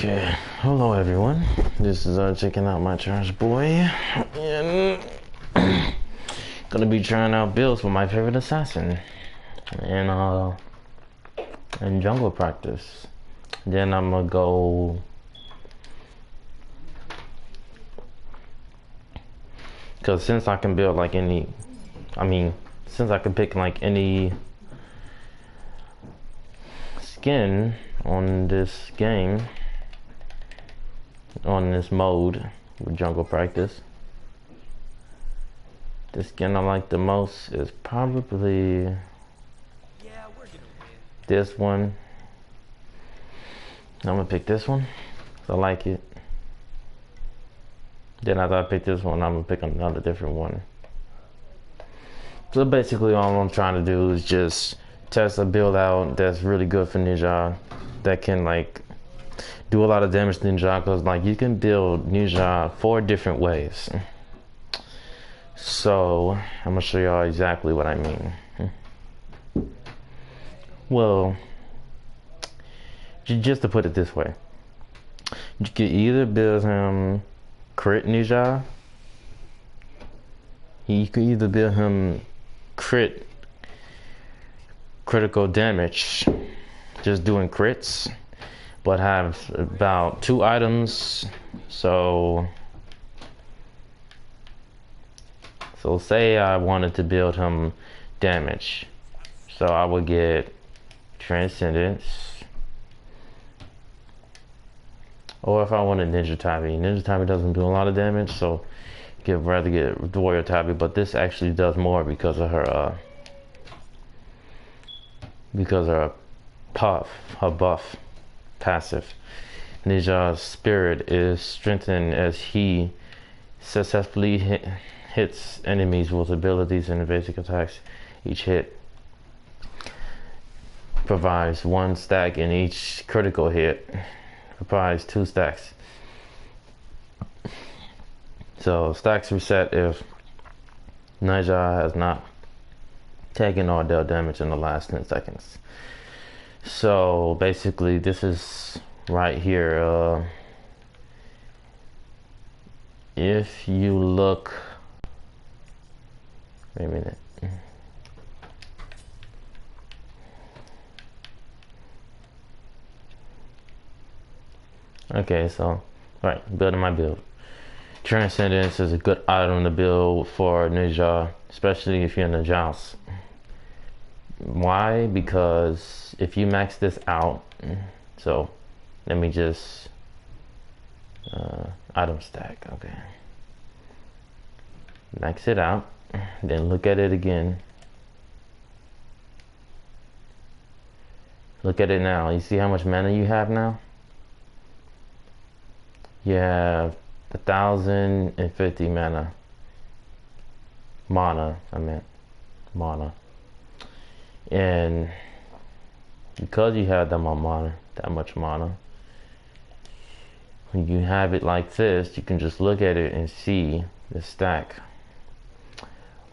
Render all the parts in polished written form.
Okay, hello everyone. This is checking out my trash boy, and gonna be trying out builds for my favorite assassin, and jungle practice. Then I'm gonna go. Cause since I can build like any, since I can pick like any skin on this game. On this mode with jungle practice, the skin I like the most is probably this one. I'm gonna pick this one because I like it. Then after I pick this one, I'm gonna pick another different one. So basically all I'm trying to do is just test a build out that's really good for Ninja, that can like do a lot of damage to Ninja, because like you can build Ninja 4 different ways. So I'm gonna show y'all exactly what I mean. Well, just to put it this way, you can either build him crit Ninja. You can either build him critical damage, just doing crits, but have about 2 items. So say I wanted to build him damage, so I would get Transcendence, or if I wanted Ninja Tabi doesn't do a lot of damage, so I'd rather get Warrior Tabi, but this actually does more because of her buff passive. Ninja's spirit is strengthened as he successfully hits enemies with abilities and basic attacks. Each hit provides 1 stack, and each critical hit provides 2 stacks. So stacks reset if Ninja has not taken or dealt damage in the last 10 seconds. So basically this is right here. If you look, wait a minute. Okay, so right, building my build. Transcendence is a good item to build for Ninja, especially if you're in the joust. Why? Because if you max this out, so let me just item stack. Okay, max it out, then look at it again. Look at it now. You see how much mana you have now? You have 1,050 mana. Mana. And because you have that much mana, when you have it like this, you can just look at it and see the stack.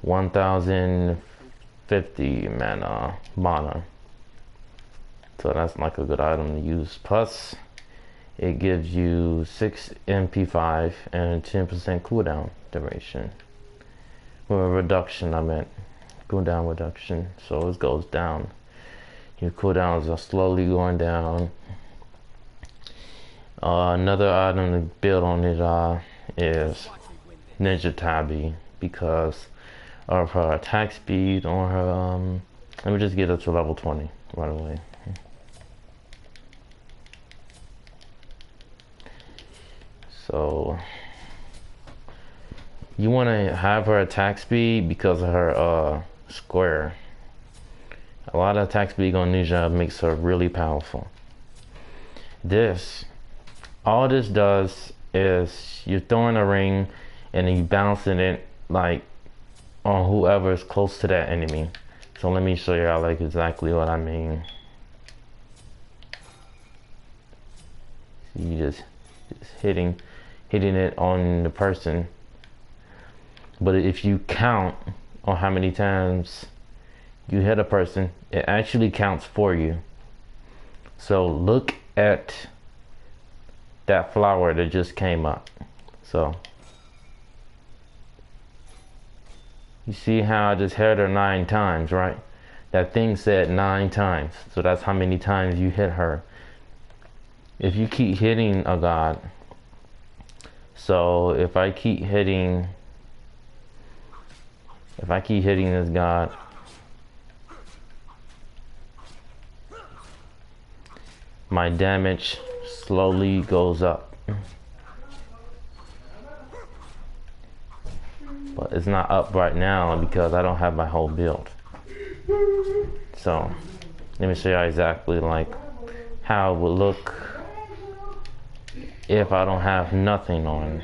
1,050 mana. So that's like a good item to use. Plus, it gives you 6 MP5 and 10% cooldown duration. Well, reduction, cooldown reduction. So it goes down. Your cooldowns are slowly going down. Another item to build on it is Ninja Tabi, because of her attack speed on her. Let me just get up to level 20 right away. So you want to have her attack speed because of her square. A lot of attack speed on Ninja makes her really powerful. All this does is you're throwing a ring and then you bouncing it like on whoever is close to that enemy. So let me show y'all like exactly what I mean. You just hitting it on the person. But if you count on how many times you hit a person, it actually counts for you. So look at that flower that just came up. So you see how I just hit her 9 times, right? That thing said 9 times. So that's how many times you hit her. If you keep hitting a god, so if I keep hitting this god, my damage slowly goes up. But it's not up right now because I don't have my whole build. So let me show you exactly like how it would look if I don't have nothing on.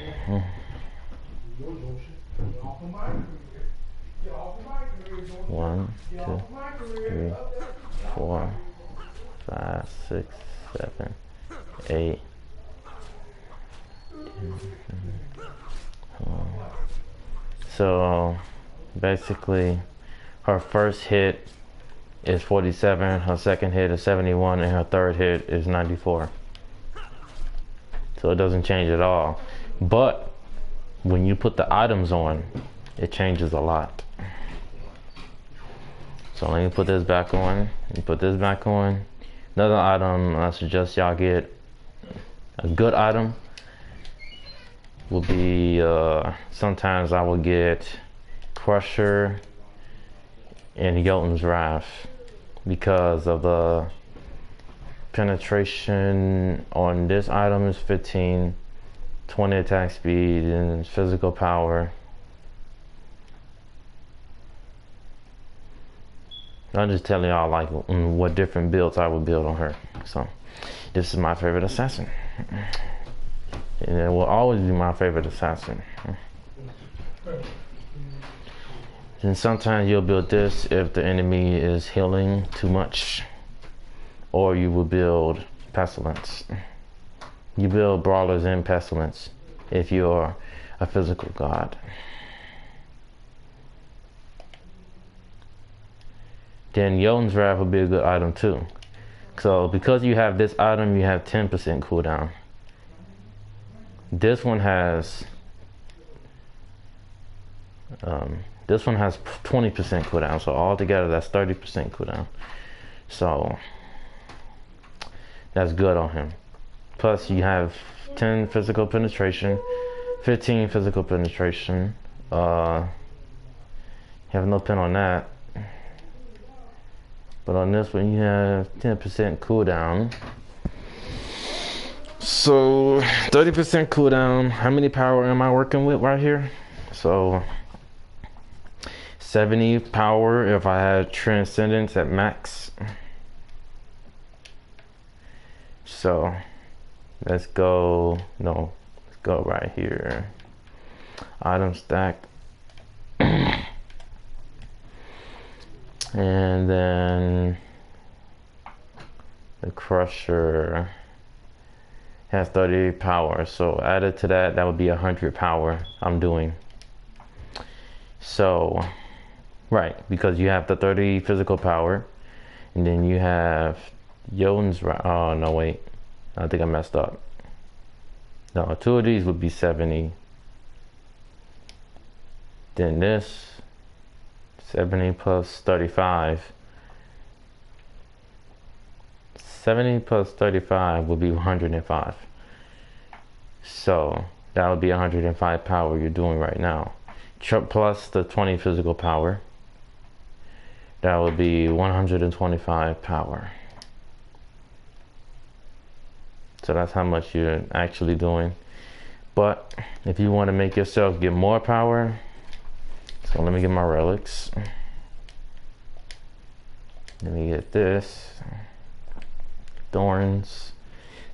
1, 2, 3, 4, 5, 6, 7, 8. So basically her first hit is 47, her second hit is 71, and her third hit is 94. So it doesn't change at all. But when you put the items on, it changes a lot. So let me put this back on. You put this back on. Another item I suggest y'all get, a good item, will be sometimes I will get Crusher and Jotun's Wrath because of the penetration on this item is 15, 20 attack speed, and physical power. I'm just telling y'all like what different builds I would build on her. So this is my favorite assassin, and it will always be my favorite assassin. And sometimes you'll build this if the enemy is healing too much, or you will build Pestilence. You build Brawlers and Pestilence if you're a physical god. Then Jotun's Wrath will be a good item too. So because you have this item, you have 10% cooldown. This one has 20% cooldown. So altogether that's 30% cooldown. So that's good on him. Plus you have 10 physical penetration, 15 physical penetration. You have no pin on that. But on this one you have 10% cooldown. So 30% cooldown. How many power am I working with right here? So 70 power if I had Transcendence at max. So let's go right here. Item stack. And then the Crusher has 30 power. So added to that, that would be 100 power I'm doing. So, right, because you have the 30 physical power, and then you have Jotun's, oh no wait, I think I messed up. No, 2 of these would be 70. Then this 70 plus 35. 70 plus 35 would be 105. So that would be 105 power you're doing right now. Plus the 20 physical power. That would be 125 power. So that's how much you're actually doing. But if you want to make yourself get more power, so let me get my relics. Let me get this. Thorns.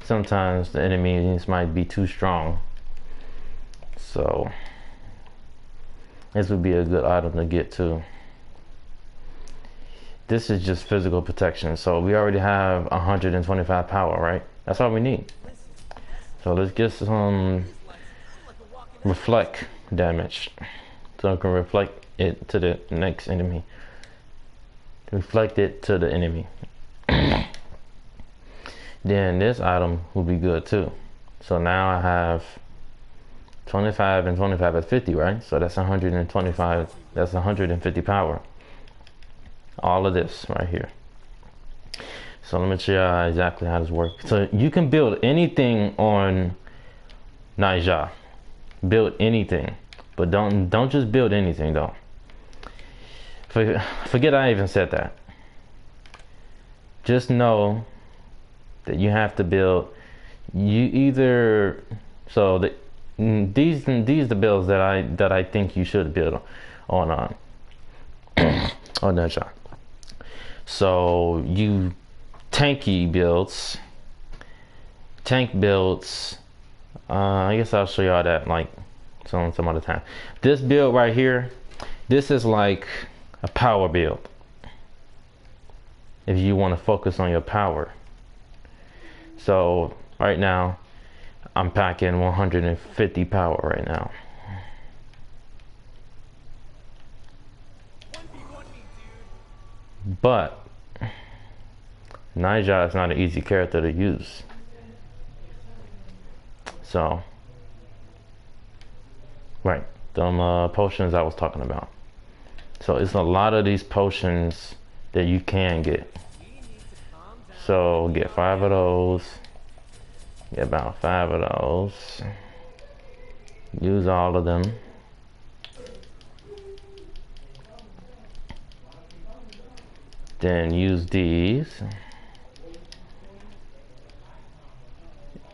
Sometimes the enemies might be too strong. So this would be a good item to get too. This is just physical protection. So we already have 125 power, right? That's all we need. So let's get some reflect damage. So I can reflect it to the next enemy. Reflect it to the enemy. Then this item will be good too. So now I have 25 and 25 is 50, right? So that's 125. That's 150 power. All of this right here. So let me show you exactly how this works. So you can build anything on Naija. Build anything, but don't just build anything though. Forget I even said that. Just know that you have to build. You either these the builds that I think you should build on on Naija. So you tank builds. I guess I'll show y'all that like some other time. This build right here, this is like a power build. If you want to focus on your power. So right now, I'm packing 150 power right now. But Naija is not an easy character to use. So, right, them potions I was talking about. So it's a lot of these potions that you can get. So get 5 of those. Get about 5 of those. Use all of them. Then use these.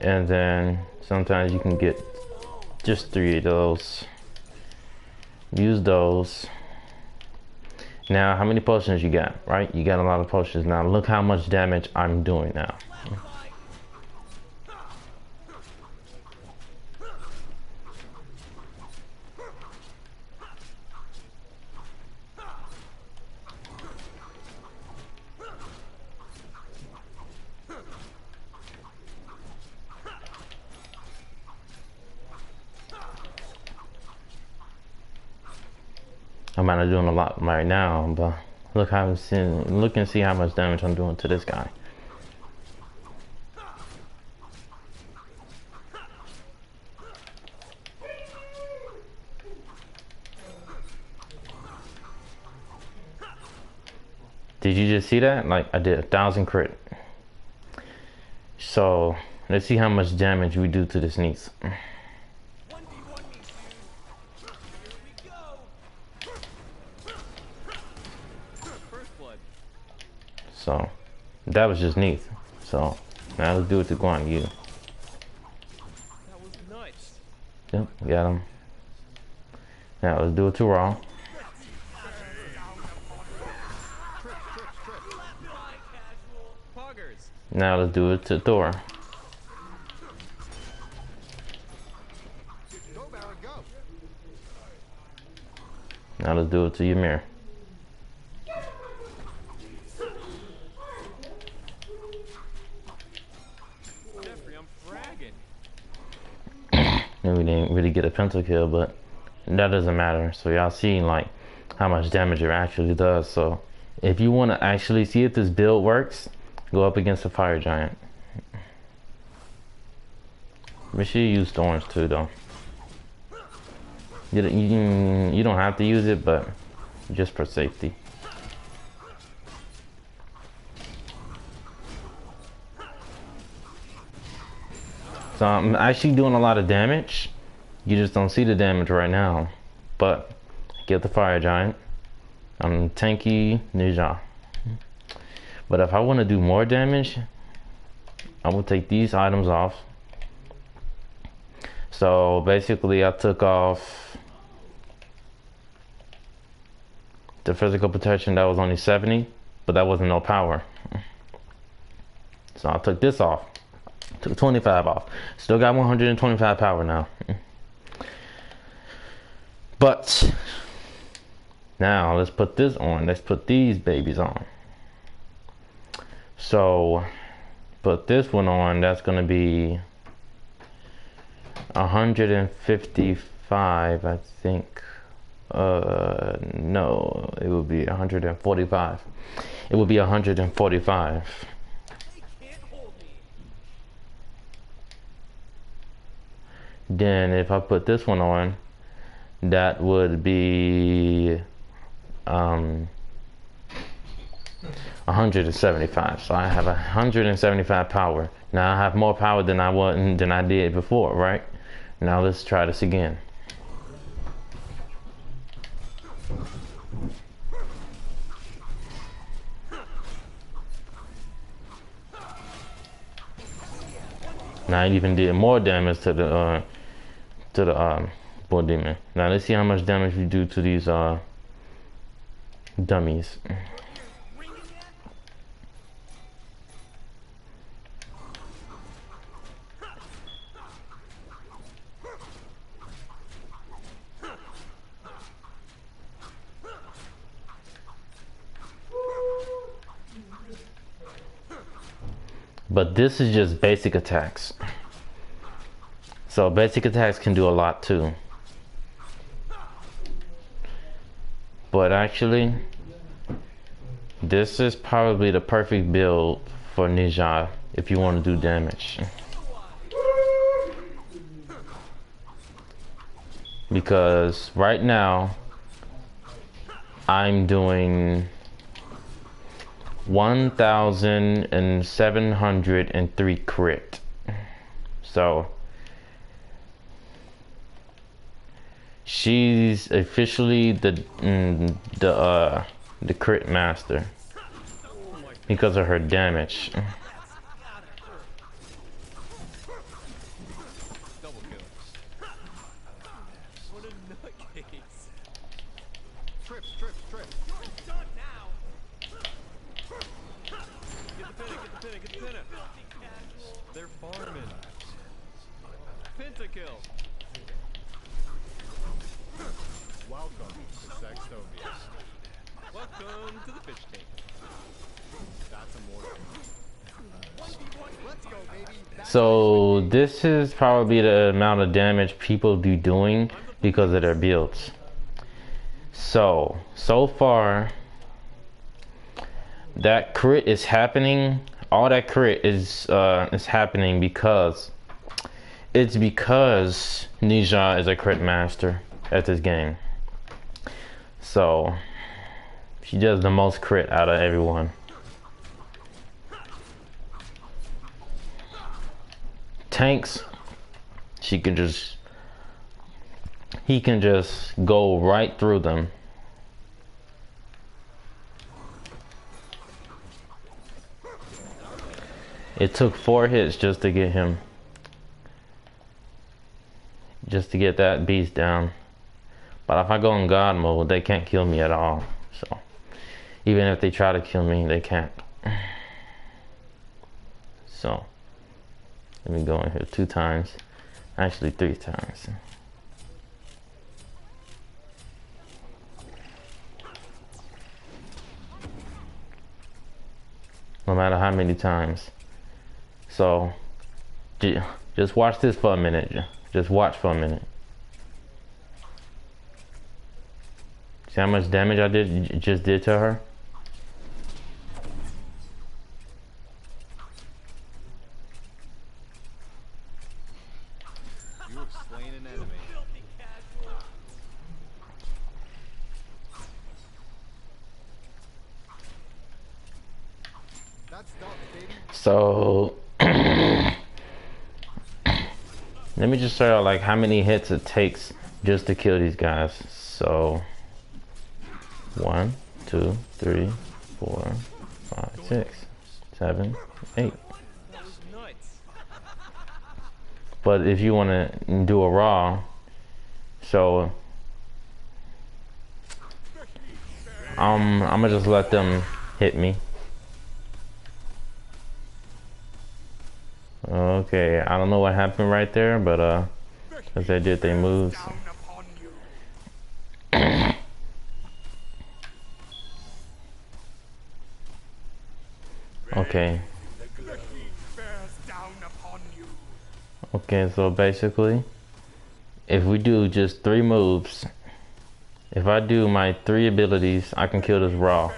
And then sometimes you can get just 3 of those. Use those. Now, how many potions you got, right? You got a lot of potions. Now, look how much damage I'm doing now. I'm not doing a lot right now, but look how look and see how much damage I'm doing to this guy. Did you just see that? Like I did 1,000 crit. So let's see how much damage we do to this Neith. So that was just Neith. So now let's do it to Guan Yu. That was nice. Yep, got him. Now let's do it to Raw. Now let's do it to Thor. Now let's do it to Ymir. And we didn't really get a pentakill, but that doesn't matter. So y'all see like how much damage it actually does. So if you want to actually see if this build works, go up against a fire giant. Make sure you use thorns too though. You don't have to use it, but just for safety. So I'm actually doing a lot of damage. You just don't see the damage right now. But get the fire giant. I'm tanky Naija. But if I want to do more damage, I will take these items off. So basically I took off the physical protection. That was only 70, but that wasn't no power. So I took this off. Took 25 off. Still got 125 power now. But now let's put this on. Let's put these babies on. So put this one on. That's going to be 155, I think. No, it would be 145. It would be 145. Then if I put this one on, that would be 175. So I have 175 power. Now I have more power than I did before, right? Now let's try this again. Now it even did more damage to the bull demon. Now let's see how much damage we do to these dummies. But this is just basic attacks. So basic attacks can do a lot too. But actually, this is probably the perfect build for Ninja if you want to do damage. Because right now, I'm doing 1,703 crit. So she's officially the crit master because of her damage. Double kills. What a nutcase. Trip. Done now. Get the pinner. They're farming. Pentakill. Welcome to Sextovia. Welcome to the fish tank. That's immortal. Let's go, baby. So this is probably the amount of damage people be doing because of their builds. So far that crit is happening. All that crit is happening because Ninja is a crit master at this game. So she does the most crit out of everyone. Tanks, he can just go right through them. It took 4 hits just to get him, just to get that beast down. But if I go in God mode, they can't kill me at all. So even if they try to kill me, they can't. So let me go in here 2 times, actually 3 times. No matter how many times. So just watch this for a minute. Just watch for a minute. See how much damage I just did to her? You have slain an enemy. That's done, baby. So let me just show you like how many hits it takes just to kill these guys. So 1, 2, 3, 4, 5, 6, 7, 8. That was nuts. But if you want to do a raw, so I'm gonna just let them hit me. Okay, I don't know what happened right there, but as they did their moves. Okay. Okay, so basically, if we do just 3 moves, if I do my 3 abilities, I can kill this raw.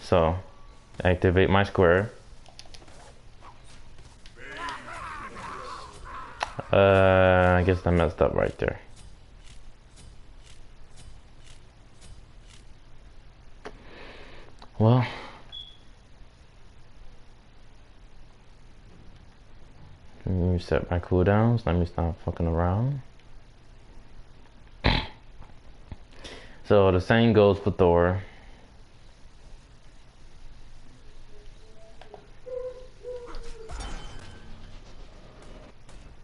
So, activate my square. I guess I messed up right there. Well, let me reset my cooldowns. Let me stop fucking around. So the same goes for Thor.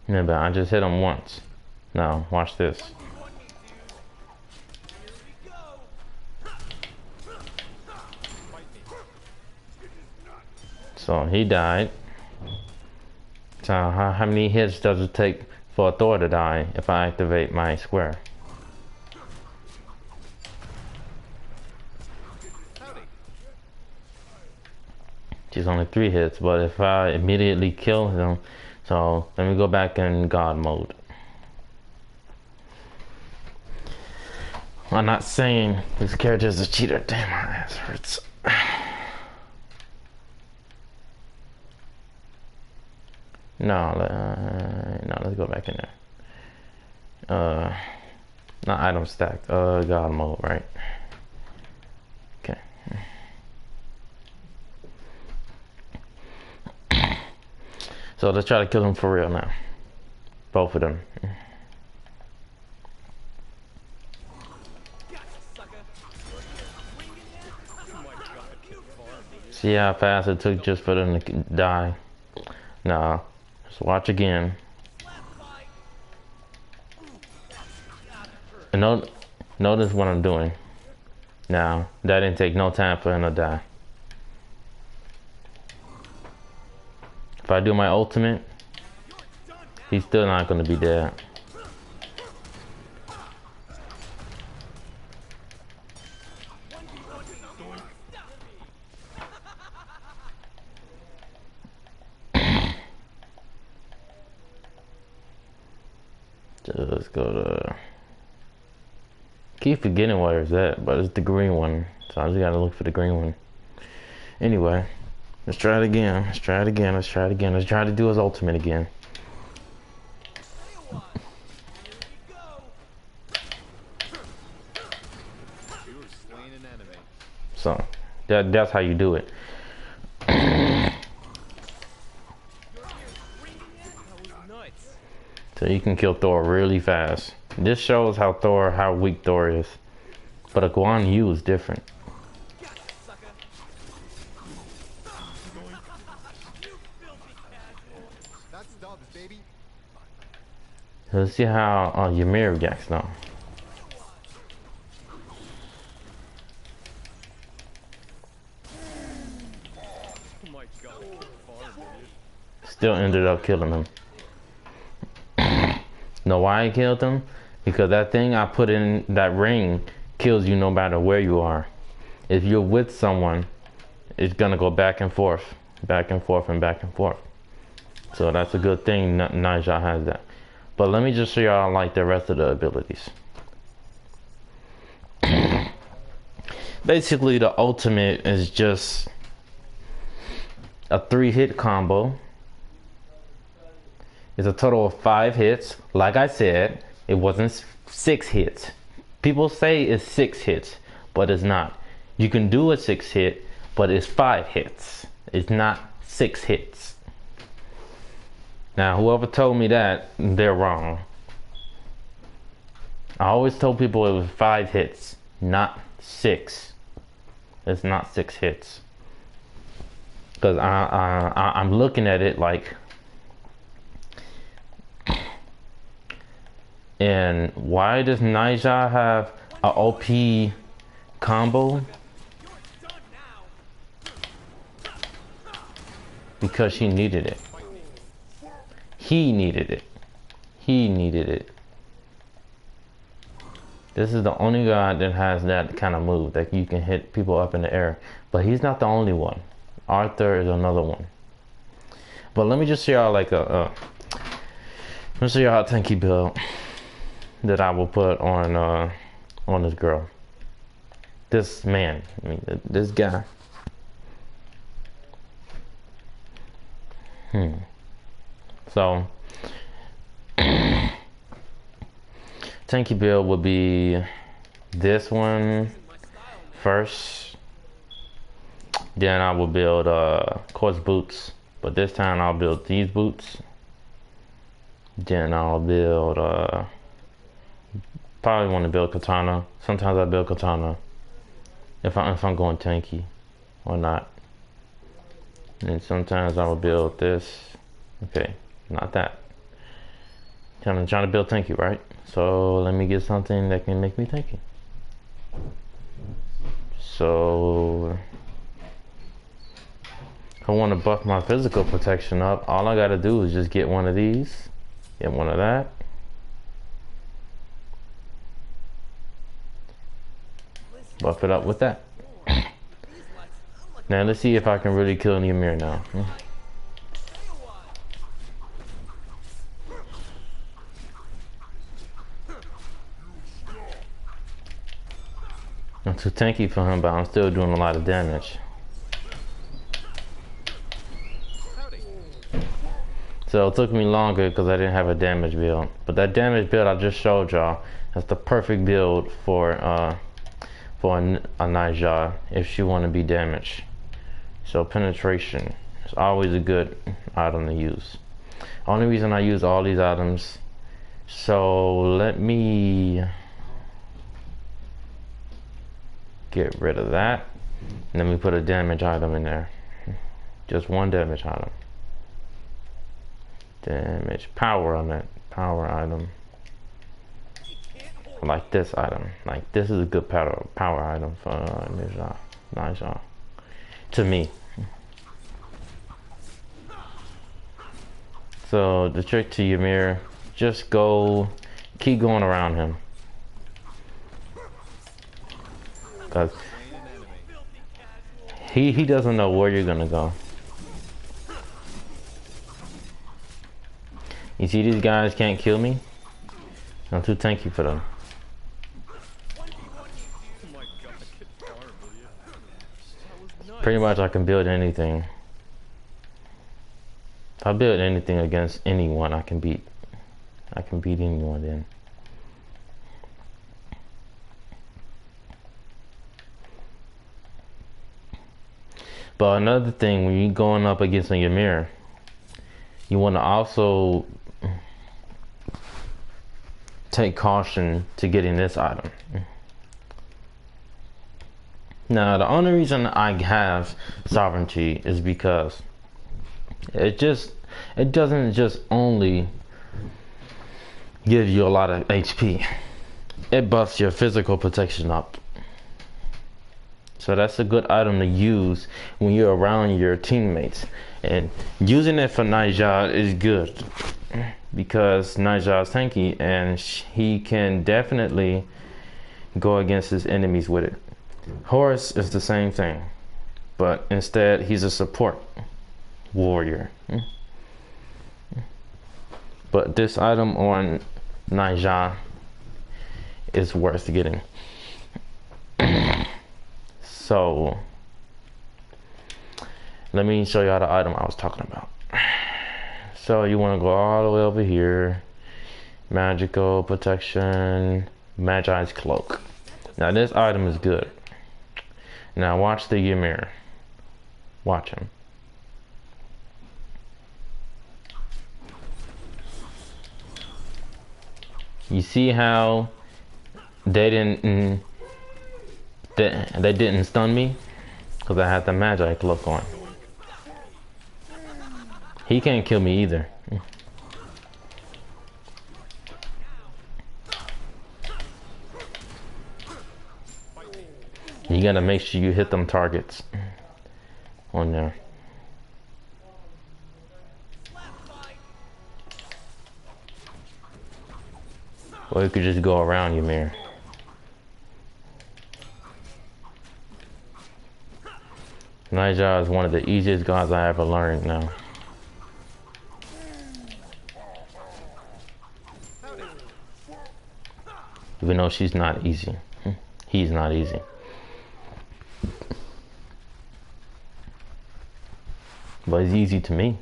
Yeah, but I just hit him once. Now, watch this. So he died. So how many hits does it take for Thor to die if I activate my square? She's only 3 hits, but if I immediately kill him, so let me go back in God mode. I'm not saying this character is a cheater. Damn, my ass hurts. No, let's go back in there. Not item stack. God mode, right? Okay. So let's try to kill them for real now. Both of them. See how fast it took just for them to die? Now, just watch again. And notice what I'm doing. Now, that didn't take no time for him to die. If I do my ultimate, he's still not going to be dead. Just go to... Keep forgetting where it's at, but it's the green one. So I just gotta look for the green one. Anyway, let's try it again. Let's try it again. Let's try it again. Let's try to do his ultimate again. So that's how you do it. So you can kill Thor really fast. This shows how weak Thor is. But a Guan Yu is different. Let's see how Ymir reacts now. Still ended up killing him. Know why I killed him? Because that thing I put in that ring kills you no matter where you are. If you're with someone, it's gonna go back and forth, back and forth, and back and forth. So that's a good thing Naija has that. But let me just show y'all like the rest of the abilities. Basically, the ultimate is just a 3-hit combo. It's a total of 5 hits. Like I said, it wasn't 6 hits. People say it's 6 hits, but it's not. You can do a 6 hit, but it's 5 hits. It's not 6 hits. Now, whoever told me that, they're wrong. I always told people it was 5 hits, not 6. It's not 6 hits. Because I'm looking at it like... And why does Naija have a OP combo? Because she needed it. He needed it. He needed it. This is the only guy that has that kind of move that you can hit people up in the air. But he's not the only one. Arthur is another one. But let me just show y'all like let me show y'all a tanky build that I will put on this girl. This man. I mean this guy. So tanky build would be this one first. Then I will build of course boots, but this time I'll build these boots. Then I'll build probably want to build katana. Sometimes I build katana if I'm going tanky or not. And sometimes I will build this. Okay, not that. I'm trying to build tanky, right? So let me get something that can make me tanky. So if I want to buff my physical protection up, all I gotta do is just get one of these, get one of that. Buff it up with that. Now let's see if I can really kill Ymir now. I'm too tanky for him, but I'm still doing a lot of damage. So it took me longer because I didn't have a damage build. But that damage build I just showed y'all, that's the perfect build for a Naija if she want to be damaged. So penetration is always a good item to use. Only reason I use all these items. So let me get rid of that. And then we put a damage item in there. Just one damage item. Damage power on that power item. Like this item. Like this is a good power item for Naija. To me. So the trick to Ymir, just keep going around him. Cause he doesn't know where you're gonna go. You see these guys can't kill me? I'm too tanky for them. Pretty much I can build anything. If I build anything against anyone, I can beat anyone then. But another thing, when you're going up against a Ymir, you want to also take caution to getting this item. Now, the only reason I have sovereignty is because it doesn't just only give you a lot of HP. It buffs your physical protection up. So that's a good item to use when you're around your teammates. And using it for Naija is good because Naija is tanky and he can definitely go against his enemies with it. Horus is the same thing, but instead he's a support warrior. But this item on Naija is worth getting. So let me show you how the item I was talking about. So you want to go all the way over here. Magical protection, Magi's cloak. Now this item is good. Now watch the Ymir. Watch him. You see how they didn't stun me? Because I had the Magi cloak on. He can't kill me either. You gotta make sure you hit them targets on there. Or you could just go around Ymir. Naija is one of the easiest gods I ever learned now. Even though she's not easy. He's not easy. But it's easy to me.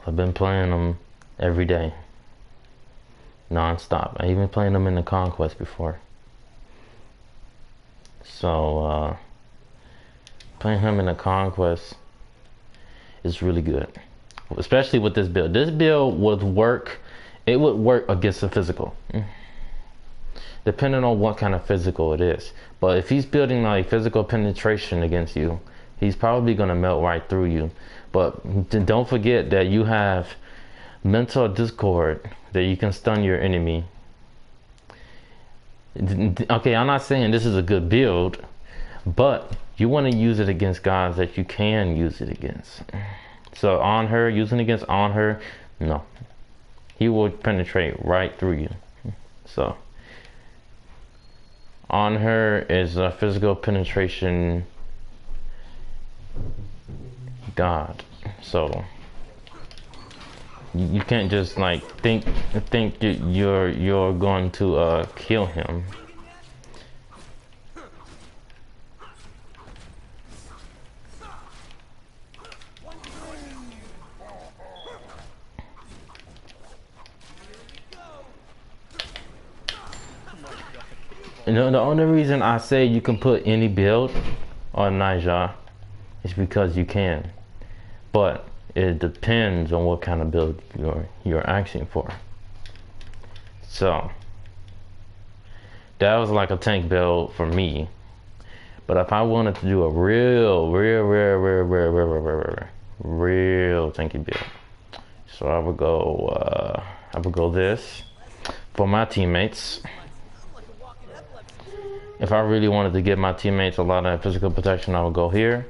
I've been playing them every day. non-stop. I even played him in the Conquest before. So playing him in the Conquest is really good, especially with this build. This build would work. It would work against a physical, depending on what kind of physical it is. But if he's building like physical penetration against you, he's probably gonna melt right through you. But don't forget that you have mental discord, that you can stun your enemy. Okay, I'm not saying this is a good build, but you want to use it against guys that you can use it against. So on her, using against on her, no, he will penetrate right through you. So on her is a physical penetration god. So you can't just like think you're going to kill him. You know, the only reason I say you can put any build on Naija is because you can, but it depends on what kind of build you're asking for. So that was like a tank build for me. But if I wanted to do a real tanky build, so I would go this for my teammates. If I really wanted to give my teammates a lot of physical protection, I would go here.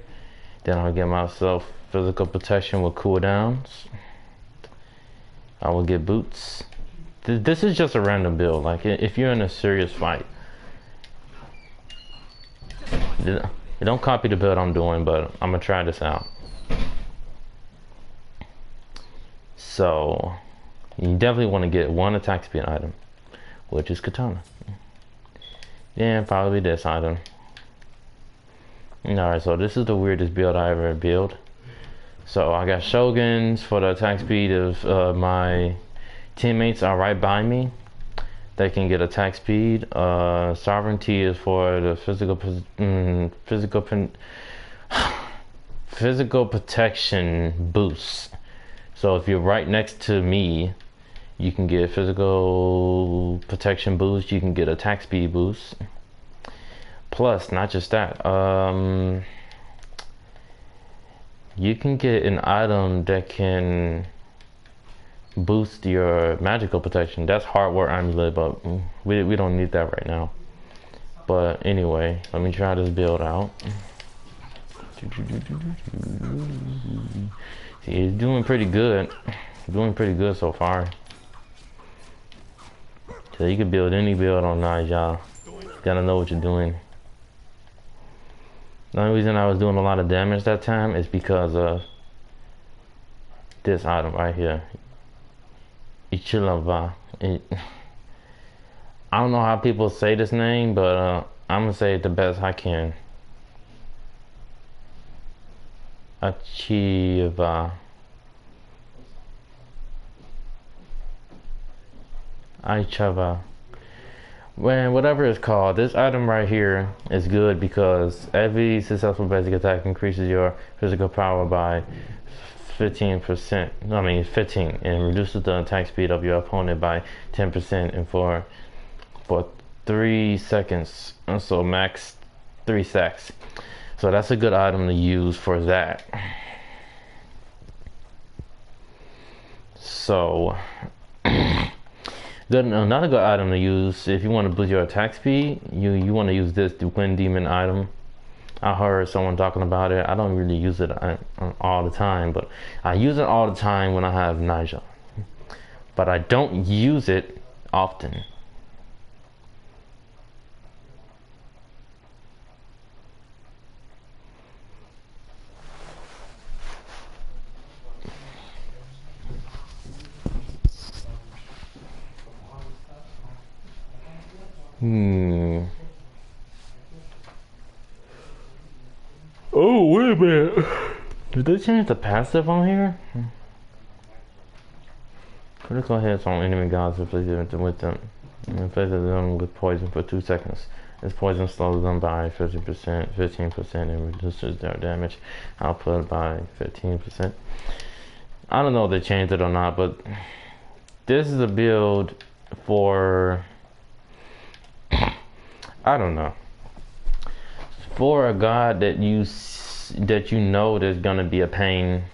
Then I'll give myself physical protection with cooldowns. I will get boots. This is just a random build. Like if you're in a serious fight, don't copy the build I'm doing, but I'm gonna try this out. So you definitely want to get one attack speed item, which is katana. Yeah, probably this item. Alright, so this is the weirdest build I ever built. So I got Shoguns for the attack speed of my teammates are right by me. They can get attack speed. Sovereignty is for the physical protection boost. So if you're right next to me, you can get physical protection boost. You can get attack speed boost. Plus, not just that, you can get an item that can boost your magical protection. That's hardware amulet, but we don't need that right now. But anyway, let me try this build out. See, it's doing pretty good. Doing pretty good so far. So you can build any build on Naija. Gotta know what you're doing. The only reason I was doing a lot of damage that time is because of this item right here. Ichilava. I don't know how people say this name, but I'm gonna say it the best I can. Achieva. Aichava. When whatever it's called, this item right here is good because every successful basic attack increases your physical power by 15%. I mean 15, and reduces the attack speed of your opponent by 10%, and for 3 seconds. So max 3 seconds. So that's a good item to use for that. So another good item to use if you want to boost your attack speed, you want to use this Wind Demon item. I heard someone talking about it. I don't really use it all the time, but I use it all the time when I have Naija. But I don't use it often. Oh, wait a minute. Did they change the passive on here? Critical hits on enemy gods replace them with them. Replace them with poison for 2 seconds. This poison slows them by 50%, 15%, and reduces their damage output by 15%. I don't know if they changed it or not, but this is a build for, I don't know, for a god that you know there's gonna be a pain.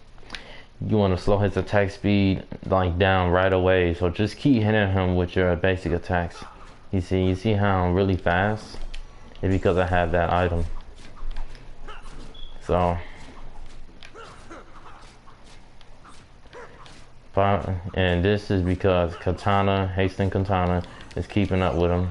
You want to slow his attack speed like down right away, so just keep hitting him with your basic attacks. You see how I'm really fast? It's because I have that item. So and this is because Katana, Hasten Katana, is keeping up with him.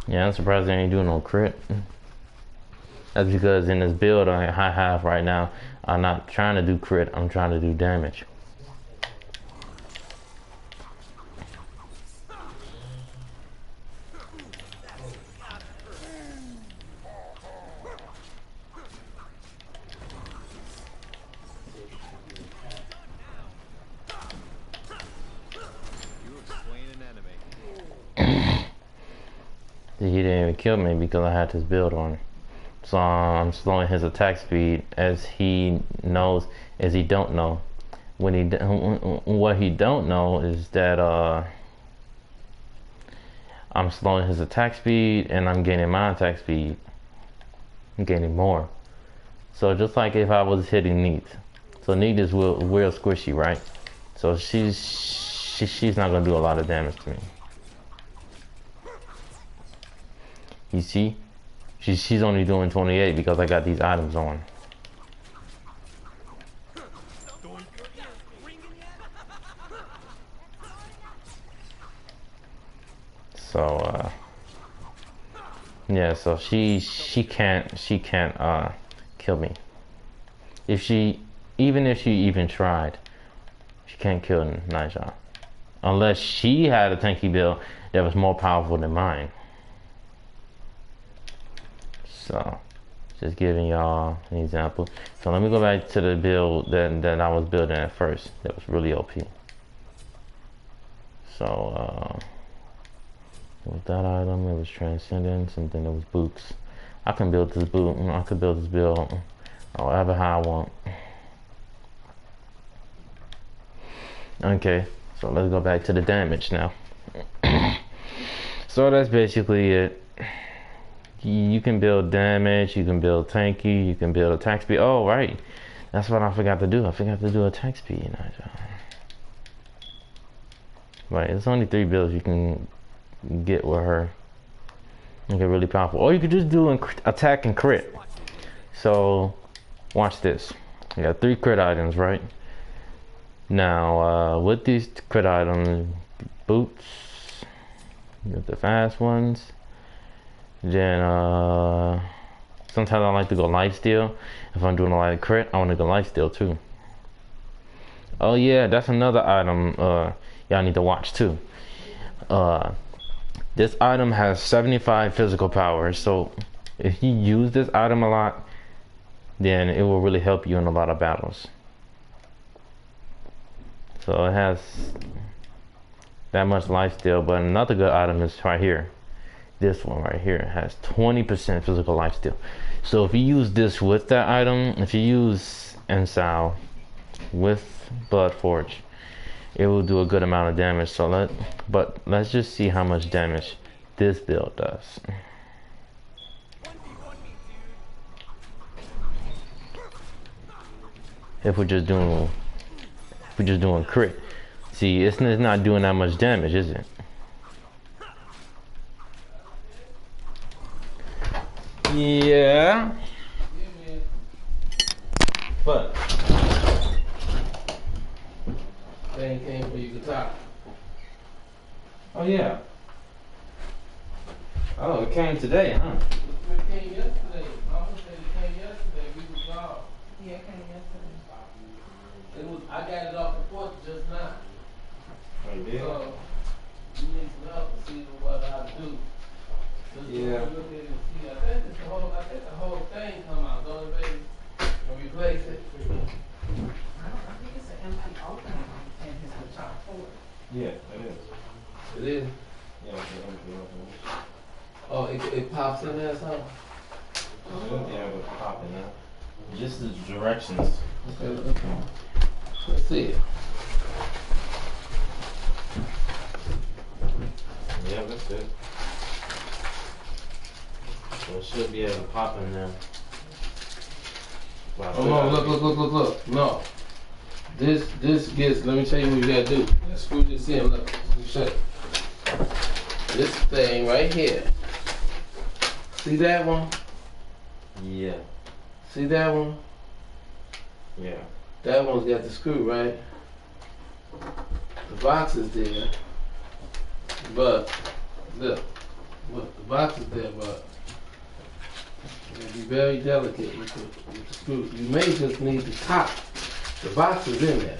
Yeah, I'm surprised they ain't doing no crit. That's because in this build I have right now, I'm not trying to do crit, I'm trying to do damage. You have slain an enemy. He didn't even kill me because I had this build on. So I'm slowing his attack speed as he knows, as he don't know. What he don't know is that I'm slowing his attack speed and I'm gaining my attack speed. I'm gaining more. So just like if I was hitting Neat. So Neat is real squishy, right? So she's not gonna do a lot of damage to me. You see? She's only doing 28 because I got these items on. So yeah, so she can't kill me. Even if she even tried, she can't kill Nightjar. Unless she had a tanky build that was more powerful than mine. So, just giving y'all an example. So let me go back to the build that I was building at first. That was really OP. So, with that item, it was Transcendence, and then it was Boots. I can build this boot. I could build this build however how I want. Okay, so let's go back to the damage now. So that's basically it. You can build damage, you can build tanky, you can build attack speed. Oh, right. That's what I forgot to do. I forgot to do attack speed. Right, it's only 3 builds you can get with her. You get really powerful. Or you could just do attack and crit. So, watch this. You got 3 crit items, right? Now, with these crit items, Boots, you have the fast ones. Then sometimes I like to go lifesteal. If I'm doing a lot of crit, I want to go lifesteal too. Oh yeah, that's another item y'all need to watch too. This item has 75 physical power, so if you use this item a lot, then it will really help you in a lot of battles. So it has that much lifesteal, but another good item is right here. This one right here has 20% physical lifesteal. So if you use this with that item, if you use Ensal with Bloodforge, it will do a good amount of damage. So let's just see how much damage this build does. If we're just doing crit, see, it's not doing that much damage, is it? Yeah. But they ain't came for you to talk. Oh yeah. Oh, it came today, huh? It came yesterday. Mama said it came yesterday. We was gone. Yeah, it came yesterday. I got it off the porch just now. Oh, you did? So, you need some help to see what I do. Just Yeah. Look at it and see. I think the whole thing come out, don't it, baby? And replace it. I think it's an empty opening in his guitar for it. Yeah, it is. It is. Yeah, it's Oh, it pops in there, something? yeah, it was popping now. Just the directions. Okay. Let's see it. Yeah, that's it. So it should be able to pop in there. Well, Oh no, look. No. This gets, let me tell you what you gotta do. Let's screw this in, look. Let me show you. This thing right here. See that one? Yeah, See that one? yeah. That one's got the screw, right? The box is there. But, look, the box is there, but you gotta be very delicate with the screw. You may just need the top. The box is in there.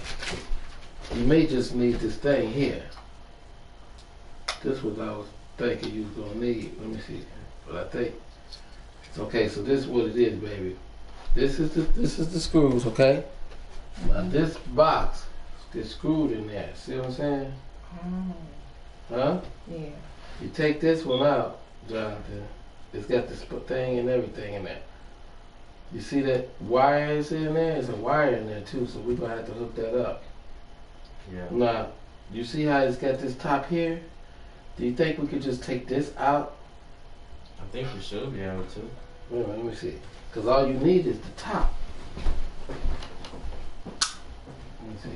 You may just need this thing here. This was I was thinking you was gonna need. Let me see. But I think it's okay. So this is what it is, baby. This is the screws, okay? Now this box gets screwed in there. See what I'm saying? Huh? Yeah. You take this one out, Jonathan. It's got this thing and everything in there. You see that wire is in there? There's a wire in there too, so we're gonna have to hook that up. Yeah. Now, you see how it's got this top here? Do you think we could just take this out? I think we should be able to. Wait a minute, let me see. Because all you need is the top. Let me see.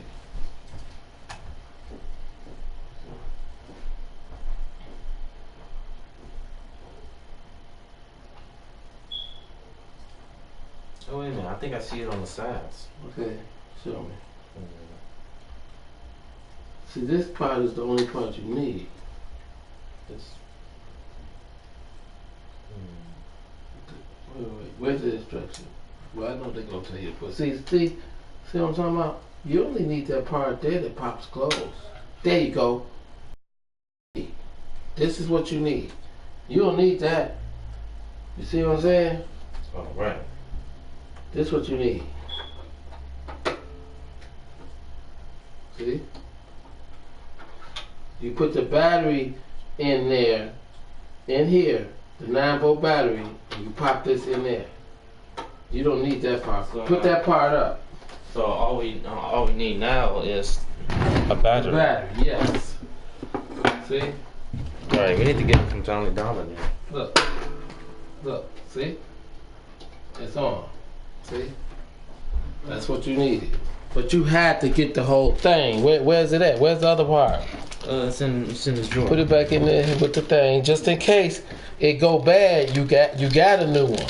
Oh, wait a minute. I think I see it on the sides. Okay, show me. See, this part is the only part you need. This. Wait, where's the instruction? Well, I know they're gonna tell you, but see what I'm talking about? You only need that part there that pops closed. There you go. This is what you need. You don't need that. You see what I'm saying? Oh, right. This is what you need. See? You put the battery in there, in here, the 9-volt battery, and you pop this in there. You don't need that part. So, Put that part up. So all we need now is a battery. Battery, yes. See? Right. We need to get it from Johnny Dollar now. Look, see? It's on. See? That's what you needed. But you had to get the whole thing. Where's it at? Where's the other part? It's in this drawer. Put it back in there with the thing, just in case it go bad. You got a new one.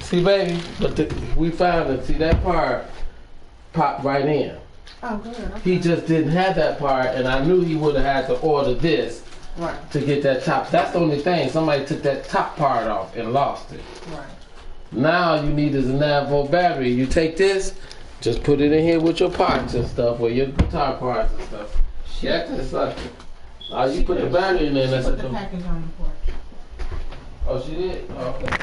See, baby, but we found it. See that part popped right in. Oh, good. Okay. He just didn't have that part, and I knew he would have had to order this Right. to get that top. That's the only thing. Somebody took that top part off and lost it. Right. Now you need is a 9-volt battery. You take this, just put it in here with your parts and stuff, with your guitar parts and stuff. Check this sucker. You put the battery in there. That's Put the package on the porch. Oh, she did? Oh, okay.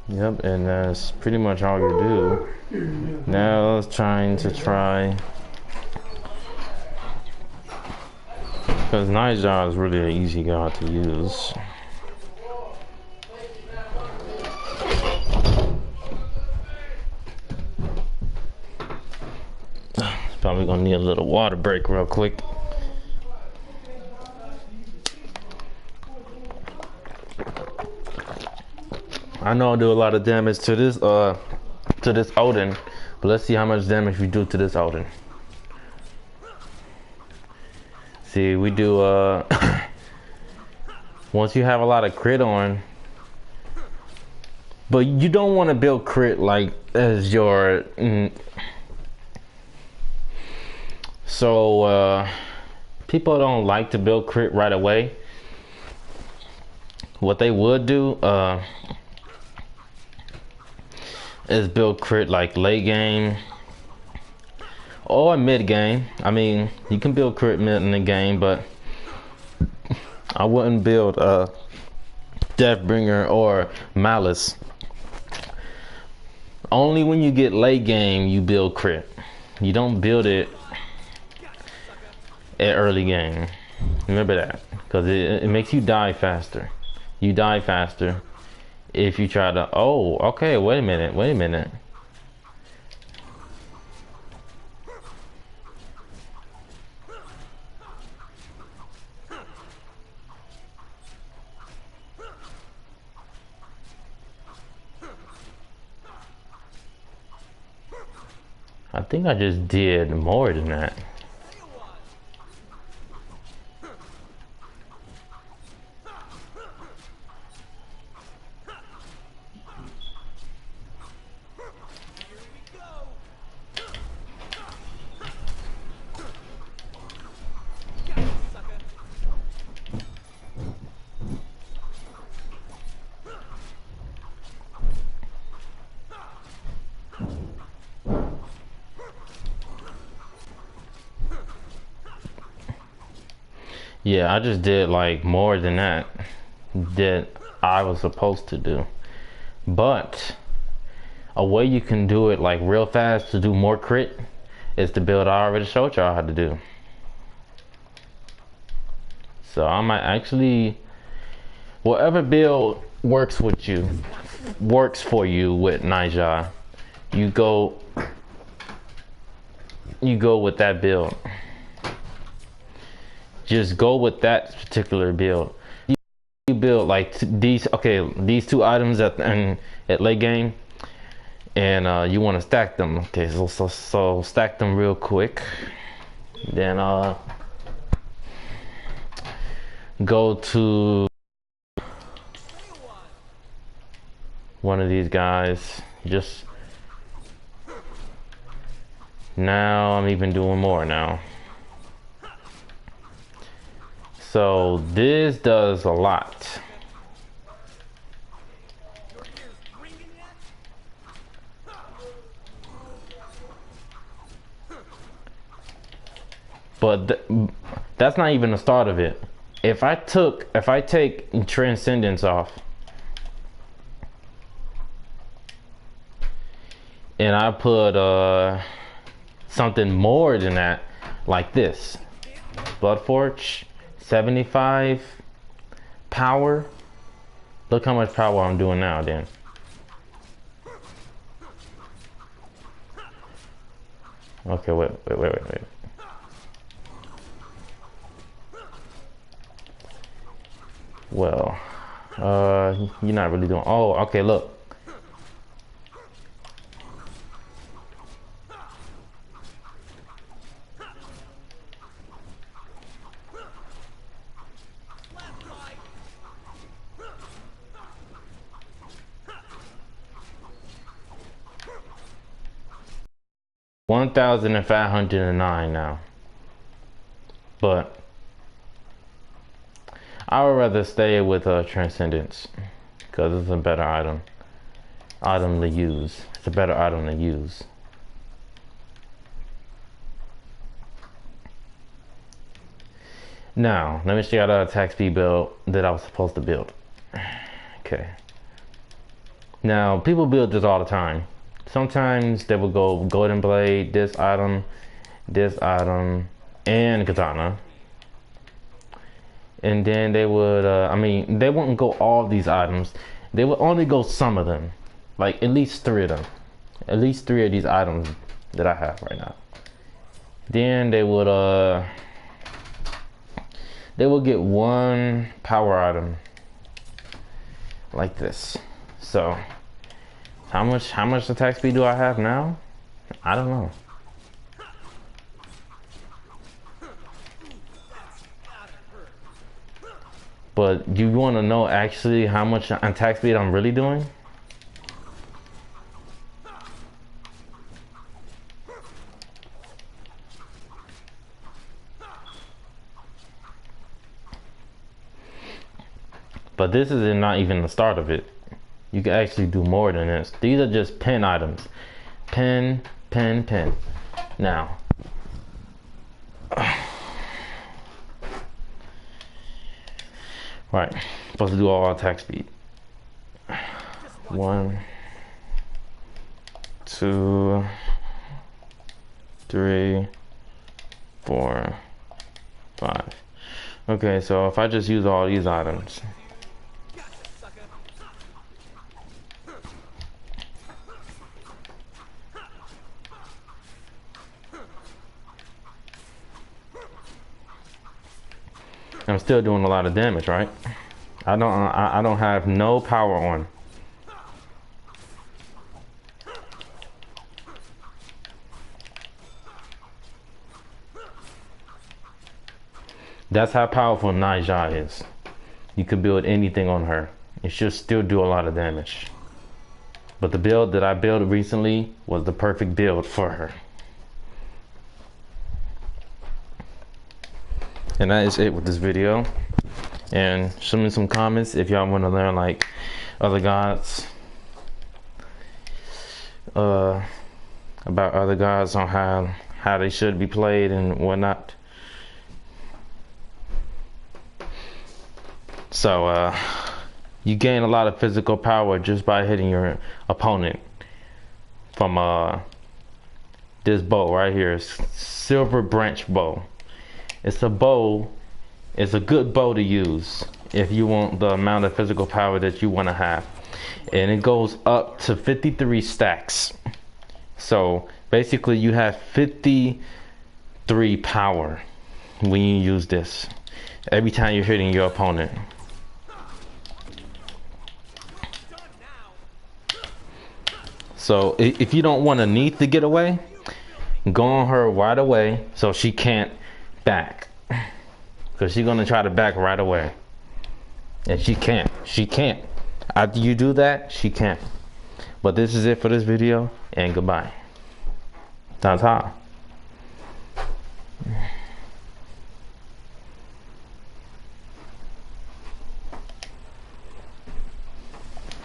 Yep, and that's pretty much all you do. Now it's trying to try. Because Nightjar is really an easy guy to use. Probably gonna need a little water break real quick. I know I do a lot of damage to this Odin, but let's see how much damage we do to this Odin. See, we do once you have a lot of crit on, but you don't want to build crit like as your So people don't like to build crit right away. What they would do is build crit like late game or mid game. I mean, you can build crit mid in the game, but I wouldn't build Deathbringer or Malice. Only when you get late game you build crit. You don't build it at early game. Remember that, because it makes you die faster. You die faster if you try to. Oh, okay. Wait a minute. Wait a minute. I think I just did more than that. Yeah, I just did like more than that I was supposed to do. But a way you can do it like real fast to do more crit is the build I already showed y'all how to do. So I might actually, whatever build works with you, works for you with Nijah, you go with that build. Just go with that particular build. You build like these two items at late game, and you want to stack them. Okay, so stack them real quick. Then go to one of these guys. Just now, I'm even doing more now. So this does a lot. But that's not even the start of it. If I take Transcendence off and I put something more than that, like this, Bloodforge, 75 power. Look how much power I'm doing now then. Okay, wait. Well, you're not really doing. Oh, okay, look. $1,509 now, but I would rather stay with Transcendence because it's a better item to use. It's a better item to use. Now let me show you the attack speed build that I was supposed to build. Okay. Now people build this all the time. Sometimes they will go Golden Blade, this item, and Katana. And then they would, they wouldn't go all these items. They would only go some of them. Like at least 3 of them. At least 3 of these items that I have right now. Then they would get 1 power item. Like this. So how much attack speed do I have now? I don't know. But do you want to know actually how much attack speed I'm really doing? But this is not even the start of it. You can actually do more than this. These are just pin items. Pin, pin, pin. Now, right, supposed to do all attack speed. 1, 2, 3, 4, 5. Okay, so if I just use all these items, I'm still doing a lot of damage, right? I don't have no power on. That's how powerful Naija is. You can build anything on her. It should still do a lot of damage. But the build that I built recently was the perfect build for her. And that is it with this video. And show me some comments if y'all want to learn like other gods. About other gods on how they should be played and whatnot. So you gain a lot of physical power just by hitting your opponent from this bow right here, Silver Branch Bow. It's a bow. It's a good bow to use if you want the amount of physical power that you want to have, and it goes up to 53 stacks. So basically you have 53 power when you use this every time you're hitting your opponent. So if you don't want a Neith to get away, go on her right away so she can't back. Because she's going to try to back right away. And she can't. She can't. After you do that, she can't. But this is it for this video. And goodbye. Ta-ta.